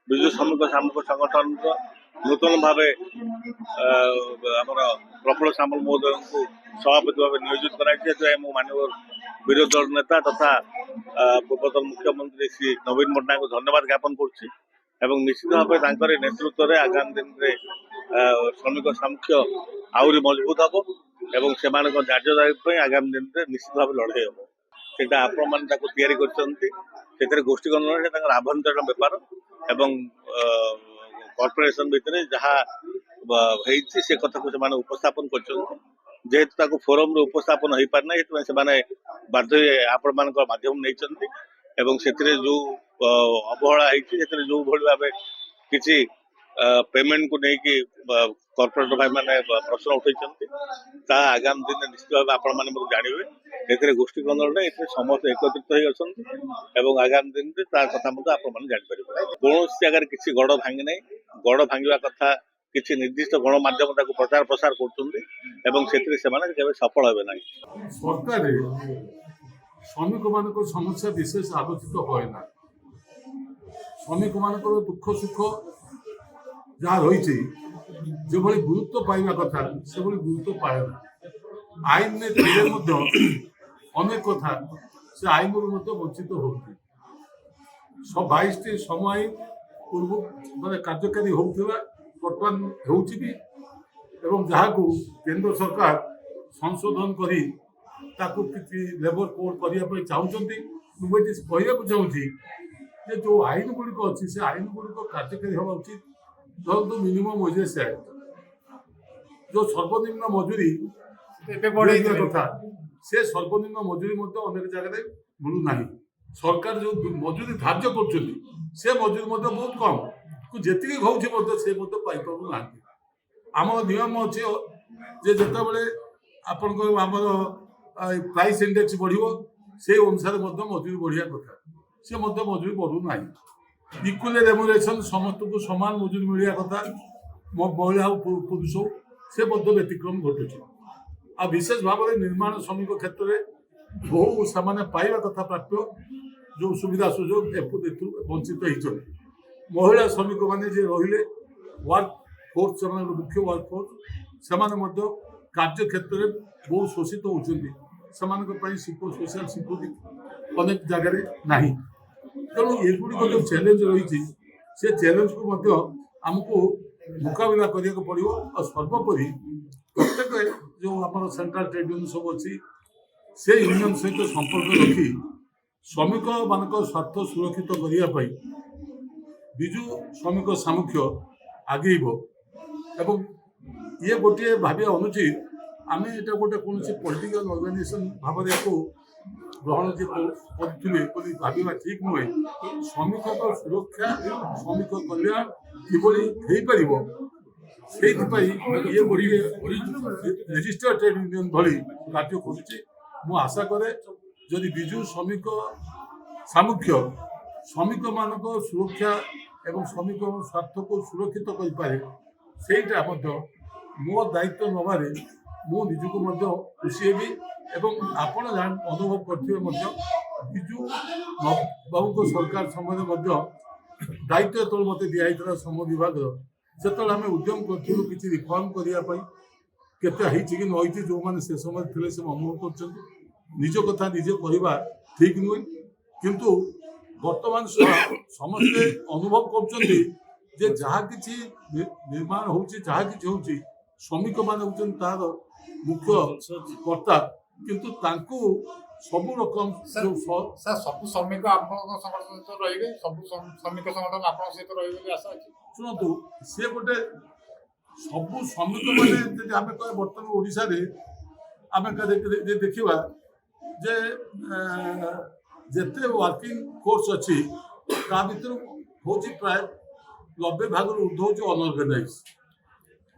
ବିଜୁ ଶ୍ରମିକ ସାମୂହିକ ସଂଗଠନର ନୂତନ ଭାବେ ଆମର ପ୍ରଫୁଲ୍ଲ ସାମଲ ମହୋଦୟଙ୍କୁ ସଭାପତି ଭାବେ ନିୟୋଜିତ କରାଯାଇଛି। ସେଥିପାଇଁ ମୁଁ ମାନ୍ୟବର ବିରୋଧୀ ଦଳ ନେତା ତଥା ପୂର୍ବତନ ମୁଖ୍ୟମନ୍ତ୍ରୀ ଶ୍ରୀ ନବୀନ ପଟ୍ଟନାୟକଙ୍କୁ ଧନ୍ୟବାଦ ଜ୍ଞାପନ କରୁଛି ଏବଂ ନିଶ୍ଚିତ ଭାବେ ତାଙ୍କର ନେତୃତ୍ୱରେ ଆଗାମୀ ଦିନରେ ଶ୍ରମିକ ସାମୁଖ୍ୟ ଆହୁରି ମଜବୁତ ହେବ ଏବଂ ସେମାନଙ୍କ ନ୍ୟାଯ୍ୟ ଦାବି ପାଇଁ ଆଗାମୀ ଦିନରେ ନିଶ୍ଚିତ ଭାବେ ଲଢ଼େଇ ହେବ। ସେଇଟା ଆପଣମାନେ ତାକୁ ତିଆରି କରିଛନ୍ତି। ସେଥିରେ ଗୋଷ୍ଠୀ ଗଣନା ତାଙ୍କର ଆଭ୍ୟନ୍ତରୀଣ ବେପାର ଏବଂ କର୍ପୋରେସନ ଭିତରେ ଯାହା ହେଇଛି ସେ କଥାକୁ ସେମାନେ ଉପସ୍ଥାପନ କରିଛନ୍ତି। ଯେହେତୁ ତାକୁ ଫୋରମରେ ଉପସ୍ଥାପନ ହେଇପାରିନାହିଁ ସେଥିପାଇଁ ସେମାନେ ବାଧ୍ୟ ଆପଣମାନଙ୍କ ମାଧ୍ୟମ ନେଇଛନ୍ତି ଏବଂ ସେଥିରେ ଯୋଉ ଅବହେଳା ହେଇଛି ସେଥିରେ ଯୋଉ ଭଳି ଭାବେ କିଛି ପେମେଣ୍ଟକୁ ନେଇକି କର୍ପୋରେଟ ଭାଇ ମାନେ ପ୍ରଶ୍ନ ଉଠେଇଛନ୍ତି ତାହା ଆଗାମୀ ଦିନରେ ନିଶ୍ଚିତ ଭାବେ ଆପଣମାନେ ମଧ୍ୟ ଜାଣିବେ। ଏଥିରେ ଗୋଷ୍ଠୀ କନ୍ଦଳରେ ଏଥିରେ ସମସ୍ତେ ଏକତ୍ରିତ ହେଇ ଅଛନ୍ତି ଏବଂ ଆଗାମୀ ଦିନରେ ତା କଥା ମଧ୍ୟ ଆପଣମାନେ ଜାଣିପାରିବେ। କୌଣସି ଜାଗାରେ କିଛି ଗଡ଼ ଭାଙ୍ଗି ନାହିଁ। ଗଡ଼ ଭାଙ୍ଗିବା କଥା କିଛି ନିର୍ଦ୍ଦିଷ୍ଟ ଗଣମାଧ୍ୟମ ତାକୁ ପ୍ରଚାର ପ୍ରସାର କରୁଛନ୍ତି ଏବଂ ସେଥିରେ ସେମାନେ କେବେ ସଫଳ ହେବେ ନାହିଁ। ସରକାର ଶ୍ରମିକମାନଙ୍କ ସମସ୍ୟା ବିଶେଷ ଆଲୋଚିତ ହୁଏ ନା। ଶ୍ରମିକମାନଙ୍କର ଦୁଃଖ ସୁଖ ଯାହା ରହିଛି ଯେଭଳି ଗୁରୁତ୍ୱ ପାଇବା କଥା ସେଭଳି ଗୁରୁତ୍ୱ ପାଏ ନା। ଆଇନରେ ଥିଲେ ମଧ୍ୟ ଅନେକ କଥା ସେ ଆଇନରୁ ମଧ୍ୟ ବଞ୍ଚିତ ହଉଛି। 22ଟି ଶ୍ରମ ଆଇନ ପୂର୍ବ କାର୍ଯ୍ୟକାରୀ ହେଉଥିବା ବର୍ତ୍ତମାନ ହେଉଛି ବି ଏବଂ ଯାହାକୁ କେନ୍ଦ୍ର ସରକାର ସଂଶୋଧନ କରି ତାକୁ କିଛି ଲେବର କୋଡ୍ କରିବା ପାଇଁ ଚାହୁଁଛନ୍ତି। ମୁଁ ଏଠି କହିବାକୁ ଚାହୁଁଛି ଯେ ଯେଉଁ ଆଇନ ଗୁଡ଼ିକ ଅଛି ସେ ଆଇନ ଗୁଡ଼ିକ କାର୍ଯ୍ୟକାରୀ ହେବା ଉଚିତ। ଧରନ୍ତୁ ମିନିମମ୍ ୱେଜେସ୍ ଆକ୍ଟ, ଯେଉଁ ସର୍ବନିମ୍ନ ମଜୁରୀ କଥା ସେ ସର୍ବନିମ୍ନ ମଜୁରୀ ମଧ୍ୟ ଅନେକ ଜାଗାରେ ମିଳୁନାହିଁ। ସରକାର ଯେଉଁ ମଜୁରୀ ଧାର୍ଯ୍ୟ କରୁଛନ୍ତି ସେ ମଜୁରୀ ମଧ୍ୟ ବହୁତ କମ୍, ଯେତିକି ହେଉଛି ମଧ୍ୟ ସେ ମଧ୍ୟ ପାଇପାରୁନାହାନ୍ତି। ଆମର ନିୟମ ଅଛି ଯେ ଯେତେବେଳେ ଆପଣଙ୍କର ଆମର ପ୍ରାଇସ୍ ଇଣ୍ଡେକ୍ସ ବଢ଼ିବ ସେଇ ଅନୁସାରେ ମଧ୍ୟ ମଜୁରୀ ବଢ଼ିବା କଥା, ସେ ମଧ୍ୟ ମଜୁରୀ ବଢ଼ୁନାହିଁ। ଇକ୍ୱାଲି ରେମୁନେରେସନ୍ ସମସ୍ତଙ୍କୁ ସମାନ ମଜୁରୀ ମିଳିବା କଥା, ମହିଳା ଆଉ ପୁରୁଷ ସେ ମଧ୍ୟ ବ୍ୟତିକ୍ରମ ଘଟୁଛି। ଆଉ ବିଶେଷ ଭାବରେ ନିର୍ମାଣ ଶ୍ରମିକ କ୍ଷେତ୍ରରେ ବହୁ ସେମାନେ ପାଇବା କଥା ପ୍ରାପ୍ୟ ଯେଉଁ ସୁବିଧା ସୁଯୋଗ ଏଥିରୁ ବଞ୍ଚିତ ହେଇଛନ୍ତି। ମହିଳା ଶ୍ରମିକମାନେ ଯିଏ ରହିଲେ ୱାର୍କ ଫୋର୍ସ, ସେମାନଙ୍କ ମୁଖ୍ୟ ୱାର୍କ ଫୋର୍ସ, ସେମାନେ ମଧ୍ୟ କାର୍ଯ୍ୟ କ୍ଷେତ୍ରରେ ବହୁ ଶୋଷିତ ହେଉଛନ୍ତି। ସେମାନଙ୍କ ପାଇଁ ସୋସିଆଲ ସିକ୍ୟୁରିଟି ଅନେକ ଜାଗାରେ ନାହିଁ। ତେଣୁ ଏଗୁଡ଼ିକ ଯେଉଁ ଚ୍ୟାଲେଞ୍ଜ ରହିଛି ସେ ଚ୍ୟାଲେଞ୍ଜକୁ ମଧ୍ୟ ଆମକୁ ମୁକାବିଲା କରିବାକୁ ପଡ଼ିବ। ଆଉ ସର୍ବୋପରି ପ୍ରତ୍ୟେକ ଯେଉଁ ଆମର ସେଣ୍ଟ୍ରାଲ ଟ୍ରେଡ୍ ୟୁନିୟନ ସବୁ ଅଛି ସେ ୟୁନିୟନ ସହିତ ସମ୍ପର୍କ ରଖି ଶ୍ରମିକମାନଙ୍କ ସ୍ୱାର୍ଥ ସୁରକ୍ଷିତ କରିବା ପାଇଁ ବିଜୁ ଶ୍ରମିକ ସାମୁଖ୍ୟ ଆଗେଇବ ଏବଂ ଇଏ ଗୋଟିଏ ଭାବିବା ଅନୁଚିତ ଆମେ ଏଇଟା ଗୋଟେ କୌଣସି ପଲିଟିକାଲ ଅର୍ଗାନାଇଜେସନ ଭାବରେ ୟାକୁ ଗ୍ରହଣ ଯେ କରୁଥିଲେ ବୋଲି ଭାବିବା ଠିକ୍ ନୁହେଁ। ଶ୍ରମିକଙ୍କ ସୁରକ୍ଷା, ଶ୍ରମିକ କଲ୍ୟାଣ କିଭଳି ହେଇପାରିବ ସେଇଥିପାଇଁ ଇଏ ଗୋଟିଏ ରେଜିଷ୍ଟର୍ଡ ଟ୍ରେଡ୍ ୟୁନିୟନ ଭଳି କାର୍ଯ୍ୟ କରୁଛି। ମୁଁ ଆଶା କରେ ଯଦି ବିଜୁ ଶ୍ରମିକ ସାମୁଖ୍ୟ ଶ୍ରମିକମାନଙ୍କ ସୁରକ୍ଷା ଏବଂ ଶ୍ରମିକ ସ୍ୱାର୍ଥକୁ ସୁରକ୍ଷିତ କରିପାରେ ସେଇଟା ମଧ୍ୟ ମୋ ଦାୟିତ୍ୱ ନେବାରେ ମୁଁ ନିଜକୁ ମଧ୍ୟ ଖୁସି ହେବି। ଏବଂ ଆପଣ ଅନୁଭବ କରିଥିବେ ମଧ୍ୟ ବିଜୁ ବାବୁଙ୍କ ସରକାର ସମୟରେ ମଧ୍ୟ ଦାୟିତ୍ୱ ଯେତେବେଳେ ମୋତେ ଦିଆହେଇଥିଲା ଶ୍ରମ ବିଭାଗର, ସେତେବେଳେ ଆମେ ଉଦ୍ୟମ କରିଥିଲୁ କିଛି ରିଫର୍ମ କରିବା ପାଇଁ। କେତେ ହେଇଛି କି ନ ହେଇଛି ଯେଉଁମାନେ ସେ ସମୟରେ ଥିଲେ ସେ ଅନୁଭବ କରୁଛନ୍ତି। ନିଜ କଥା ନିଜେ କହିବା ଠିକ୍ ନୁହେଁ, କିନ୍ତୁ ବର୍ତ୍ତମାନ ସମସ୍ତେ ଅନୁଭବ କରୁଛନ୍ତି ଯେ ଯାହା କିଛି ନିର୍ମାଣ ହେଉଛି, ଯାହା କିଛି ହେଉଛି ଶ୍ରମିକମାନେ ହେଉଛନ୍ତି ତାହାର ମୁଖ୍ୟ କର୍ତ୍ତା, କିନ୍ତୁ ତାଙ୍କୁ ସବୁ ରକମ ସବୁ ଶ୍ରମିକ ଆପଣଙ୍କ ସଂଗଠନ ସହିତ ରହିବେ, ସବୁ ଶ୍ରମିକ ସଂଗଠନ ଆପଣଙ୍କ ସହିତ ରହିବେ ବୋଲି ଆଶା ଅଛି। ଶୁଣନ୍ତୁ, ସେ ଗୋଟେ ସବୁ ଶ୍ରମିକ ମାନେ ଯଦି ଆମେ କହିବା ବର୍ତ୍ତମାନ ଓଡ଼ିଶାରେ ଆମେ ଦେଖିବା ଯେ ଯେତେ ୱାର୍କିଂ ଫୋର୍ସ ଅଛି ତା ଭିତରୁ ହେଉଛି ପ୍ରାୟ 90% ଉର୍ଦ୍ଧ୍ୱ ହେଉଛି ଅନଅର୍ଗାନାଇଜ।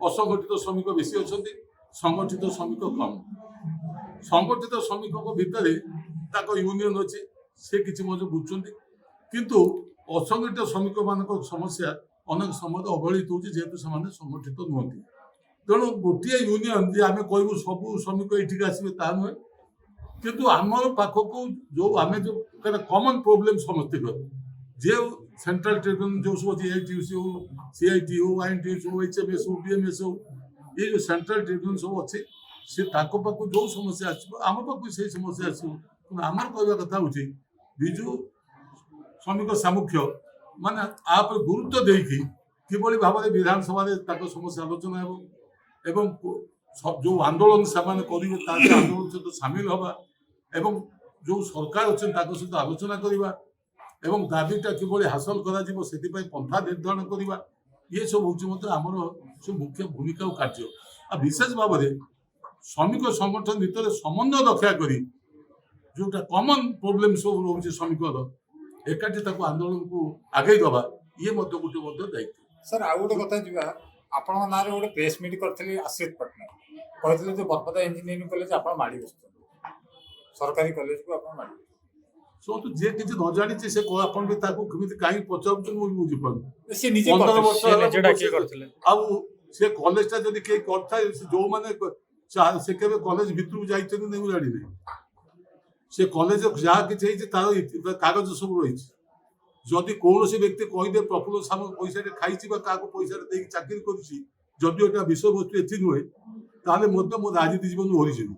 ଅସଂଗଠିତ ଶ୍ରମିକ ବେଶୀ ଅଛନ୍ତି, ସଂଗଠିତ ଶ୍ରମିକ କମ୍। ସଂଗଠିତ ଶ୍ରମିକଙ୍କ ଭିତରେ ତାଙ୍କ ୟୁନିୟନ ଅଛି, ସେ କିଛି ମଧ୍ୟ ବୁଝୁଛନ୍ତି, କିନ୍ତୁ ଅସଂଗଠିତ ଶ୍ରମିକମାନଙ୍କ ସମସ୍ୟା ଅନେକ ସମୟରେ ଅବହେଳିତ ହେଉଛି ଯେହେତୁ ସେମାନେ ସଂଗଠିତ ନୁହନ୍ତି। ତେଣୁ ଗୋଟିଏ ୟୁନିୟନ ଯେ ଆମେ କହିବୁ ସବୁ ଶ୍ରମିକ ଏଠିକି ଆସିବେ ତାହା ନୁହେଁ, କିନ୍ତୁ ଆମର ପାଖକୁ ଯେଉଁ ଆମେ ଯେଉଁ କମନ ପ୍ରୋବ୍ଲେମ ସମସ୍ତଙ୍କର ଯେ ସେଣ୍ଟ୍ରାଲ ଟ୍ରିବ୍ୟୁନାଲ ଯୋଉ ସବୁ ଅଛି AITUC ହଉ CIT ହଉ INTUC ହଉ HMS ହଉ BMS ହଉ ये जो सेंट्रल ट्रिब्यूनल सब अच्छे से ताको पाखु जो समस्या आसो आम पाखु से समस्या आसो आमर कहवा कथा हूँ विजु श्रमिक सामुख्य माने आप गुरुत्व देकी किभली भाव में विधानसभा समस्या आलोचना हो एवं जो आंदोलन से करेंगे आंदोलन सहित सामिल हवा एवं जो सरकार अच्छे सहित आलोचना करवा एवं दाबीटा किभली हासिल करा पंथा निर्धारण करवा ये सब हूँ आमर सब मुख्य भूमिका और कार्य आ विशेष भाव में श्रमिक संगठन भितर समन्वय रक्षा करी जोटा कॉमन प्रॉब्लम सब रोचे श्रमिक एकाठी आंदोलन को आगे दबा ये गोटे दायित्व सर आउ गोटे कथा जीवा आपण ना गोटे प्रेस मीट करथिले आश्रित पटनायक कहते जो बरपदा इंजीनियरिंग कॉलेज आप माड़ी बसते सरकारी कॉलेज को आप माड़ी सो तो जे किसी न जानी से आपन भी ताको केमिति काई पचाउछन मु बुझि पानु से निजे 15 वर्ष से निजे डाके करथिले आ से कॉलेज ता जदी के करथा जो माने से केबे कॉलेज भितरु जाइछन नै जानि नै से कॉलेज जा कि छै तार कागज सब रही जदि कौन व्यक्ति कहीदे प्रफुल्ल सामल पैसा खाई क्या पैसा चाकरी कर जदि एटा विषय वस्तु एथि नुहे ताले मो राजनीति जीवन ओहरीजी